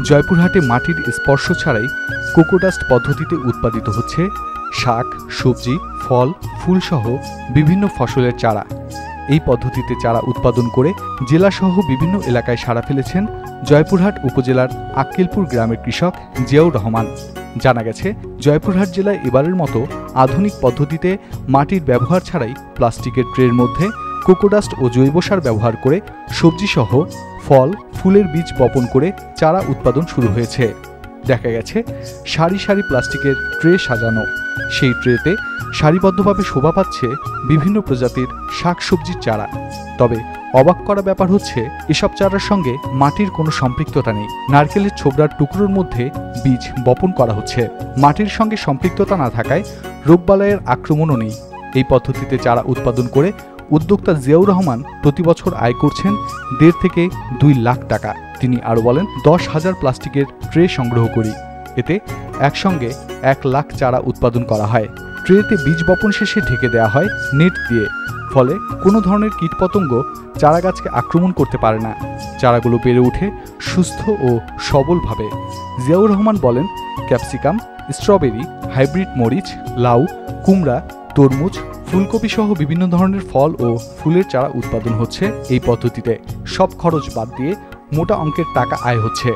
জয়পুরহাটে মাটির স্পর্শ ছাড়াই কোকোডাস্ট পদ্ধতিতে উৎপাদিত হচ্ছে শাক, সবজি, ফল, ফুলসহ বিভিন্ন ফসলের চারা। এই পদ্ধতিতে চারা উৎপাদন করে জেলাসহ বিভিন্ন এলাকায় সাড়া ফেলেছেন জয়পুরহাট উপজেলার আক্কেলপুর গ্রামের কৃষক জিয়াউর রহমান। জানা গেছে, জয়পুরহাট জেলায় এবারের মতো আধুনিক পদ্ধতিতে মাটির ব্যবহার ছাড়াই প্লাস্টিকের ট্রের মধ্যে কোকোডাস্ট ও জৈব সার ব্যবহার করে সবজিসহ ফল, ফুলের বীজ বপন করে চারা উৎপাদন শুরু হয়েছে। দেখা গেছে সারি সারি প্লাস্টিকের ট্রে সাজানো, সেই ট্রেতে সারিবদ্ধভাবে শোভা পাচ্ছে বিভিন্ন প্রজাতির শাকসবজির চারা। তবে অবাক করা ব্যাপার হচ্ছে, এসব চারার সঙ্গে মাটির কোনো সম্পৃক্ততা নেই। নারকেলের ছোবড়ার টুকরোর মধ্যে বীজ বপন করা হচ্ছে। মাটির সঙ্গে সম্পৃক্ততা না থাকায় রোগবালাইয়ের আক্রমণও নেই। এই পদ্ধতিতে চারা উৎপাদন করে উদ্যোক্তা জিয়াউর রহমান প্রতি বছর আয় করছেন 1.5 থেকে 2 লাখ টাকা। তিনি আরও বলেন, 10,000 প্লাস্টিকের ট্রে সংগ্রহ করি, এতে একসঙ্গে 1 লাখ চারা উৎপাদন করা হয়। ট্রেতে বীজ বপন শেষে ঢেকে দেওয়া হয় নেট দিয়ে, ফলে কোনো ধরনের কীটপতঙ্গ চারা গাছকে আক্রমণ করতে পারে না। চারাগুলো বেড়ে ওঠে সুস্থ ও সবলভাবে। জিয়াউর রহমান বলেন, ক্যাপসিকাম, স্ট্রবেরি, হাইব্রিড মরিচ, লাউ, কুমড়া, তরমুজ, ফুলকপি সহ বিভিন্ন ধরনের ফল ও ফুলের চারা উৎপাদন হচ্ছে এই পদ্ধতিতে। সব খরচ বাদ দিয়ে মোটা অঙ্কের টাকা আয় হচ্ছে।